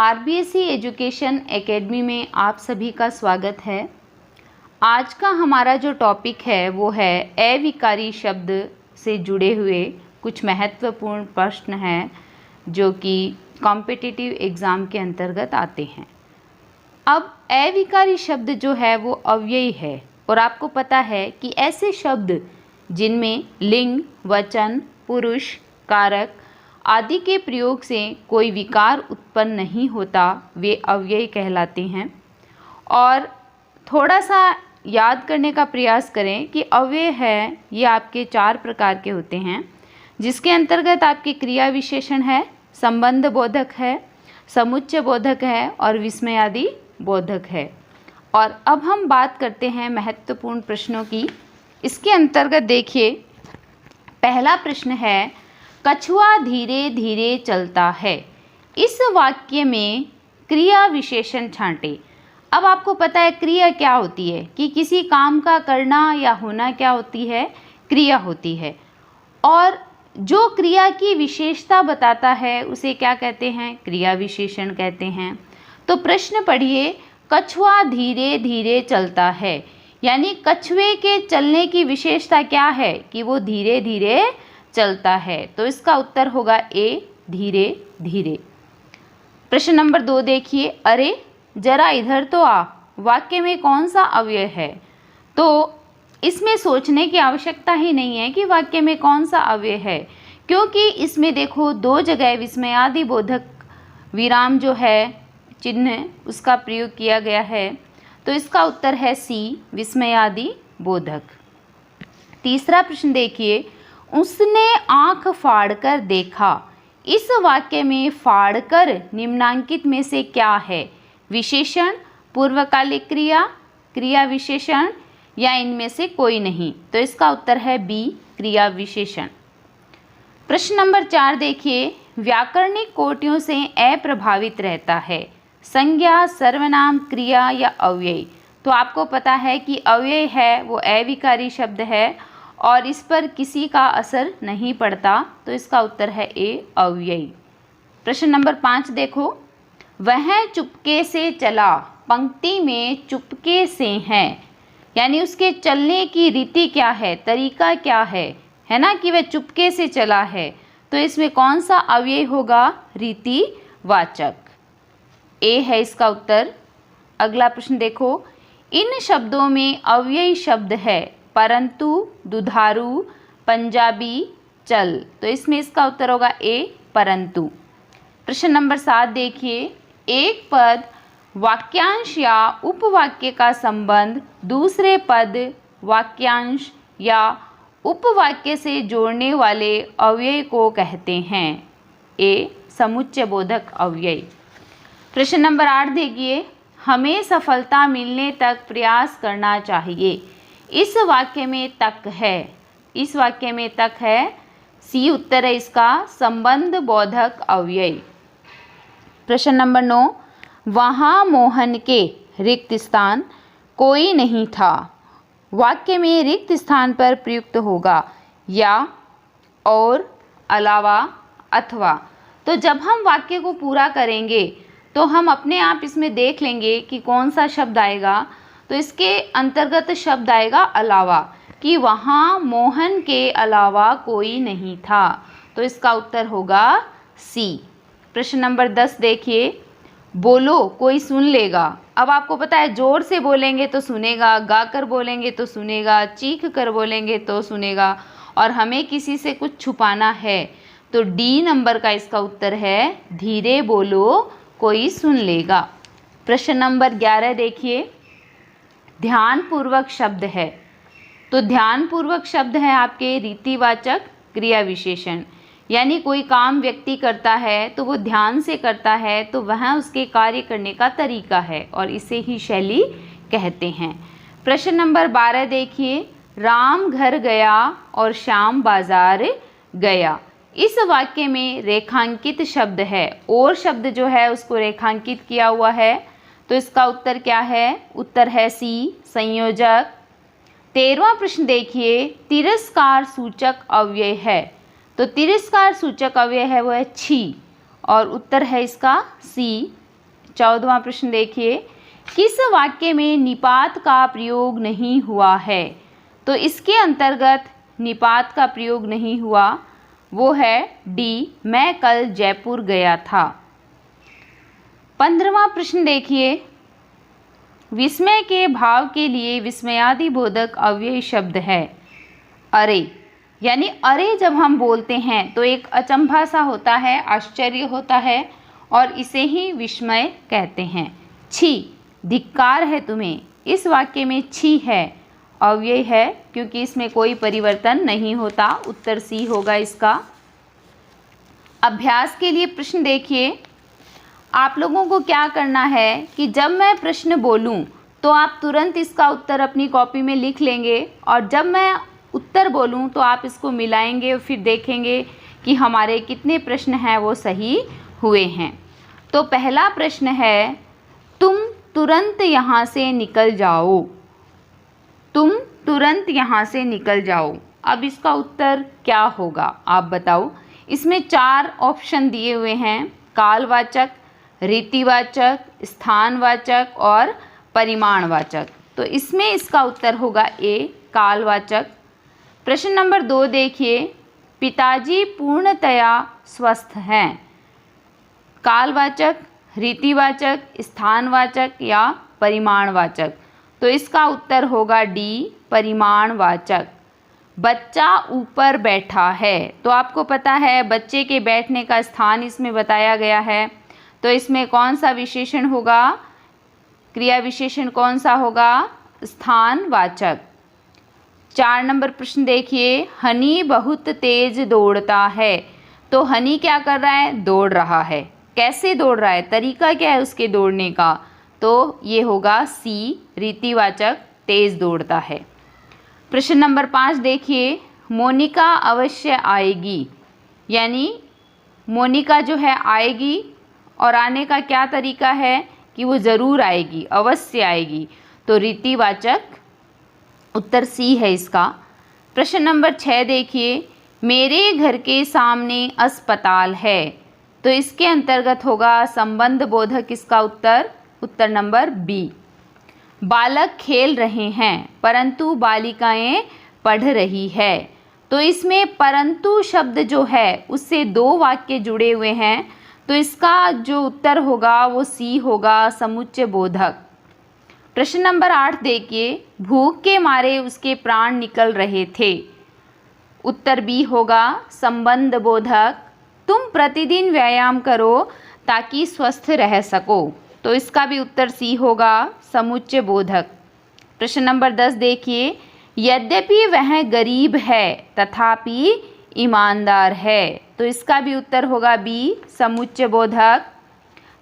RBSC education academy में आप सभी का स्वागत है। आज का हमारा जो टॉपिक है वो है अविकारी शब्द से जुड़े हुए कुछ महत्वपूर्ण प्रश्न हैं जो कि कॉम्पिटिटिव एग्ज़ाम के अंतर्गत आते हैं। अब अविकारी शब्द जो है वो अव्ययी है और आपको पता है कि ऐसे शब्द जिनमें लिंग, वचन, पुरुष, कारक आदि के प्रयोग से कोई विकार उत्पन्न नहीं होता वे अव्ययी कहलाते हैं। और थोड़ा सा याद करने का प्रयास करें कि अव्यय है ये आपके 4 प्रकार के होते हैं, जिसके अंतर्गत आपके क्रिया विशेषण है, संबंध बोधक है, समुच्चय बोधक है और विस्मयादि बोधक है। और अब हम बात करते हैं महत्वपूर्ण प्रश्नों की। इसके अंतर्गत देखिए, पहला प्रश्न है कछुआ धीरे धीरे चलता है। इस वाक्य में क्रिया विशेषण छांटे। अब आपको पता है क्रिया क्या होती है कि किसी काम का करना या होना क्या होती है, क्रिया होती है। और जो क्रिया की विशेषता बताता है उसे क्या कहते हैं, क्रिया विशेषण कहते हैं। तो प्रश्न पढ़िए, कछुआ धीरे धीरे चलता है, यानी कछुए के चलने की विशेषता क्या है कि वो धीरे धीरे चलता है। तो इसका उत्तर होगा ए, धीरे धीरे। प्रश्न नंबर 2 देखिए, अरे जरा इधर तो आ, वाक्य में कौन सा अव्यय है। तो इसमें सोचने की आवश्यकता ही नहीं है कि वाक्य में कौन सा अव्यय है, क्योंकि इसमें देखो 2 जगह विस्मयादि बोधक विराम जो है चिन्ह उसका प्रयोग किया गया है। तो इसका उत्तर है सी, विस्मयादि बोधक। तीसरा प्रश्न देखिए, उसने आंख फाड़कर देखा। इस वाक्य में फाड़कर निम्नांकित में से क्या है, विशेषण, पूर्वकालिक क्रिया, क्रिया विशेषण या इनमें से कोई नहीं। तो इसका उत्तर है बी, क्रिया विशेषण। प्रश्न नंबर 4 देखिए, व्याकरणिक कोटियों से अप्रभावित रहता है, संज्ञा, सर्वनाम, क्रिया या अव्यय। तो आपको पता है कि अव्यय है वो अविकारी शब्द है और इस पर किसी का असर नहीं पड़ता। तो इसका उत्तर है ए, अव्ययी। प्रश्न नंबर 5 देखो, वह चुपके से चला, पंक्ति में चुपके से है, यानी उसके चलने की रीति क्या है, तरीका क्या है ना, कि वह चुपके से चला है। तो इसमें कौन सा अव्यय होगा, रीतिवाचक। ए है इसका उत्तर। अगला प्रश्न देखो, इन शब्दों में अव्ययी शब्द है परंतु, दुधारू, पंजाबी, चल। तो इसमें इसका उत्तर होगा ए, परंतु। प्रश्न नंबर 7 देखिए, एक पद, वाक्यांश या उपवाक्य का संबंध दूसरे पद, वाक्यांश या उपवाक्य से जोड़ने वाले अव्यय को कहते हैं। ए, समुच्चय बोधक अव्यय। प्रश्न नंबर 8 देखिए, हमें सफलता मिलने तक प्रयास करना चाहिए। इस वाक्य में तक है, इस वाक्य में तक है, सी उत्तर है इसका, संबंध बोधक अव्यय। प्रश्न नंबर 9, वहाँ मोहन के रिक्त स्थान कोई नहीं था। वाक्य में रिक्त स्थान पर प्रयुक्त होगा या, और, अलावा, अथवा। तो जब हम वाक्य को पूरा करेंगे तो हम अपने आप इसमें देख लेंगे कि कौन सा शब्द आएगा। तो इसके अंतर्गत शब्द आएगा अलावा, कि वहाँ मोहन के अलावा कोई नहीं था। तो इसका उत्तर होगा सी। प्रश्न नंबर 10 देखिए, बोलो कोई सुन लेगा। अब आपको पता है जोर से बोलेंगे तो सुनेगा, गाकर बोलेंगे तो सुनेगा, चीख कर बोलेंगे तो सुनेगा, और हमें किसी से कुछ छुपाना है। तो डी नंबर का इसका उत्तर है, धीरे बोलो कोई सुन लेगा। प्रश्न नंबर 11 देखिए, ध्यानपूर्वक शब्द है। तो ध्यानपूर्वक शब्द है आपके रीतिवाचक क्रिया विशेषण, यानी कोई काम व्यक्ति करता है तो वो ध्यान से करता है, तो वह उसके कार्य करने का तरीका है और इसे ही शैली कहते हैं। प्रश्न नंबर 12 देखिए, राम घर गया और श्याम बाजार गया। इस वाक्य में रेखांकित शब्द है, और शब्द जो है उसको रेखांकित किया हुआ है। तो इसका उत्तर क्या है, उत्तर है सी, संयोजक। 13वां प्रश्न देखिए, तिरस्कार सूचक अव्यय है। तो तिरस्कार सूचक अव्यय है वो है छी, और उत्तर है इसका सी, 14वां प्रश्न देखिए, किस वाक्य में निपात का प्रयोग नहीं हुआ है? तो इसके अंतर्गत निपात का प्रयोग नहीं हुआ, वो है डी, मैं कल जयपुर गया था। 15वां प्रश्न देखिए, विस्मय के भाव के लिए विस्मयादि बोधक अव्यय शब्द है अरे। यानी अरे जब हम बोलते हैं तो एक अचंभा सा होता है, आश्चर्य होता है, और इसे ही विस्मय कहते हैं। छी, धिक्कार है तुम्हें, इस वाक्य में छी है, अव्यय है क्योंकि इसमें कोई परिवर्तन नहीं होता। उत्तर सी होगा इसका। अभ्यास के लिए प्रश्न देखिए, आप लोगों को क्या करना है कि जब मैं प्रश्न बोलूं तो आप तुरंत इसका उत्तर अपनी कॉपी में लिख लेंगे, और जब मैं उत्तर बोलूं तो आप इसको मिलाएंगे और फिर देखेंगे कि हमारे कितने प्रश्न हैं वो सही हुए हैं। तो पहला प्रश्न है, तुम तुरंत यहाँ से निकल जाओ। तुम तुरंत यहाँ से निकल जाओ। अब इसका उत्तर क्या होगा आप बताओ। इसमें 4 ऑप्शन दिए हुए हैं, कालवाचक, रीतिवाचक, स्थानवाचक और परिमाणवाचक। तो इसमें इसका उत्तर होगा ए, कालवाचक। प्रश्न नंबर 2 देखिए, पिताजी पूर्णतया स्वस्थ हैं। कालवाचक, रीतिवाचक, स्थानवाचक या परिमाणवाचक? तो इसका उत्तर होगा डी, परिमाणवाचक। बच्चा ऊपर बैठा है, तो आपको पता है बच्चे के बैठने का स्थान इसमें बताया गया है, तो इसमें कौन सा विशेषण होगा, क्रिया विशेषण कौन सा होगा, स्थानवाचक। 4 नंबर प्रश्न देखिए, हनी बहुत तेज दौड़ता है। तो हनी क्या कर रहा है, दौड़ रहा है। कैसे दौड़ रहा है, तरीका क्या है उसके दौड़ने का? तो ये होगा सी, रीतिवाचक, तेज दौड़ता है। प्रश्न नंबर 5 देखिए, मोनिका अवश्य आएगी। यानी मोनिका जो है आएगी, और आने का क्या तरीका है कि वो ज़रूर आएगी, अवश्य आएगी। तो रीतिवाचक, उत्तर सी है इसका। प्रश्न नंबर 6 देखिए, मेरे घर के सामने अस्पताल है। तो इसके अंतर्गत होगा संबंध बोधक, इसका उत्तर नंबर बी। बालक खेल रहे हैं परंतु बालिकाएं पढ़ रही है। तो इसमें परंतु शब्द जो है उससे 2 वाक्य जुड़े हुए हैं, तो इसका जो उत्तर होगा वो सी होगा, समुच्चय बोधक। प्रश्न नंबर 8 देखिए, भूख के मारे उसके प्राण निकल रहे थे। उत्तर बी होगा, संबंध बोधक। तुम प्रतिदिन व्यायाम करो ताकि स्वस्थ रह सको। तो इसका भी उत्तर सी होगा, समुच्चय बोधक। प्रश्न नंबर 10 देखिए, यद्यपि वह गरीब है तथापि ईमानदार है। तो इसका भी उत्तर होगा बी, समुच्चय बोधक।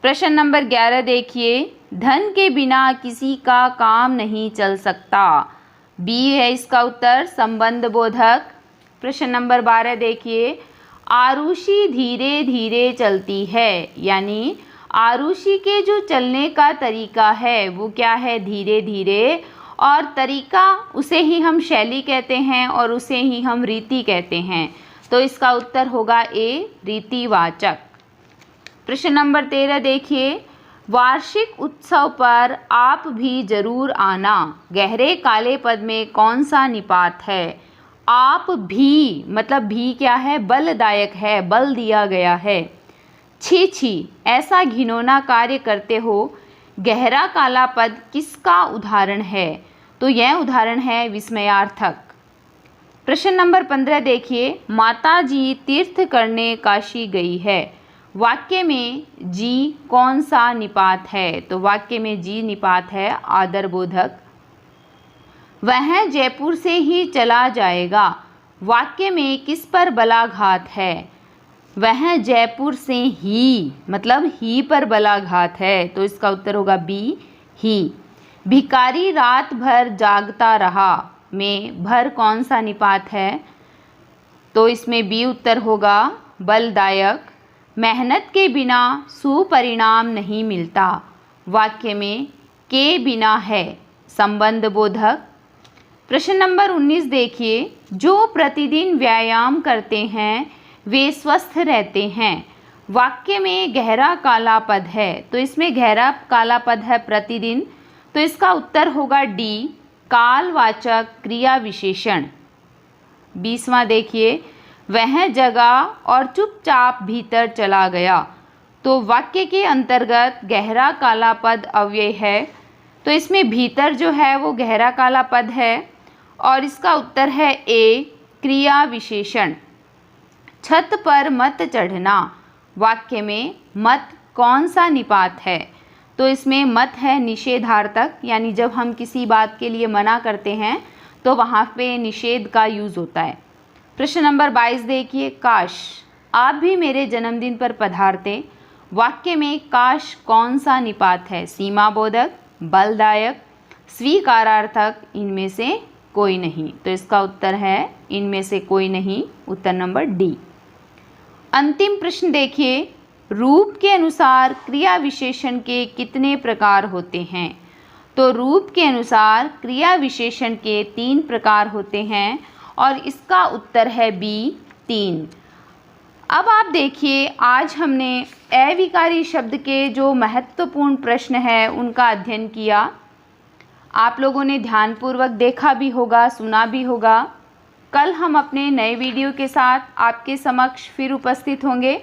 प्रश्न नंबर 11 देखिए, धन के बिना किसी का काम नहीं चल सकता। बी है इसका उत्तर, संबंध बोधक। प्रश्न नंबर 12 देखिए, आरुषि धीरे धीरे चलती है। यानी आरुषि के जो चलने का तरीका है वो क्या है, धीरे धीरे, और तरीका उसे ही हम शैली कहते हैं और उसे ही हम रीति कहते हैं। तो इसका उत्तर होगा ए, रीतिवाचक। प्रश्न नंबर 13 देखिए, वार्षिक उत्सव पर आप भी जरूर आना। गहरे काले पद में कौन सा निपात है? आप भी, मतलब भी क्या है, बलदायक है, बल दिया गया है। छी छी, ऐसा घिनौना कार्य करते हो। गहरा काला पद किसका उदाहरण है? तो यह उदाहरण है विस्मयार्थक। प्रश्न नंबर 15 देखिए, माता जी तीर्थ करने काशी गई है। वाक्य में जी कौन सा निपात है? तो वाक्य में जी निपात है, आदर बोधक। वह जयपुर से ही चला जाएगा। वाक्य में किस पर बलाघात है? वह जयपुर से ही, मतलब ही पर बलाघात है। तो इसका उत्तर होगा बी, ही। भिखारी रात भर जागता रहा में भर कौन सा निपात है? तो इसमें बी उत्तर होगा, बलदायक। मेहनत के बिना सुपरिणाम नहीं मिलता। वाक्य में के बिना है, संबंध बोधक। प्रश्न नंबर 19 देखिए, जो प्रतिदिन व्यायाम करते हैं वे स्वस्थ रहते हैं। वाक्य में गहरा काला पद है, तो इसमें गहरा काला पद है प्रतिदिन, तो इसका उत्तर होगा डी, कालवाचक क्रिया विशेषण। 20वां देखिए, वह जगा और चुपचाप भीतर चला गया, तो वाक्य के अंतर्गत गहरा काला पद अव्यय है, तो इसमें भीतर जो है वो गहरा काला पद है और इसका उत्तर है ए, क्रिया विशेषण। छत पर मत चढ़ना, वाक्य में मत कौन सा निपात है, तो इसमें मत है निषेधार्थक, यानी जब हम किसी बात के लिए मना करते हैं तो वहाँ पे निषेध का यूज़ होता है। प्रश्न नंबर 22 देखिए, काश आप भी मेरे जन्मदिन पर पधारते, वाक्य में काश कौन सा निपात है, सीमा बोधक, बलदायक, स्वीकारार्थक, इनमें से कोई नहीं, तो इसका उत्तर है इनमें से कोई नहीं, उत्तर नंबर डी। अंतिम प्रश्न देखिए, रूप के अनुसार क्रिया विशेषण के कितने प्रकार होते हैं, तो रूप के अनुसार क्रिया विशेषण के 3 प्रकार होते हैं और इसका उत्तर है बी, 3। अब आप देखिए, आज हमने अविकारी शब्द के जो महत्वपूर्ण प्रश्न है उनका अध्ययन किया। आप लोगों ने ध्यानपूर्वक देखा भी होगा, सुना भी होगा। कल हम अपने नए वीडियो के साथ आपके समक्ष फिर उपस्थित होंगे।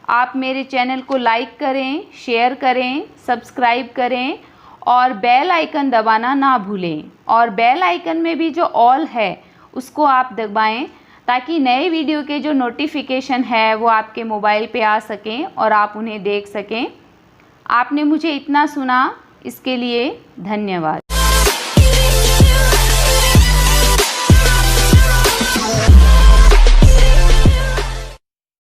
आप मेरे चैनल को लाइक करें, शेयर करें, सब्सक्राइब करें और बेल आइकन दबाना ना भूलें, और बेल आइकन में भी जो ऑल है उसको आप दबाएं ताकि नए वीडियो के जो नोटिफिकेशन है वो आपके मोबाइल पे आ सकें और आप उन्हें देख सकें। आपने मुझे इतना सुना, इसके लिए धन्यवाद।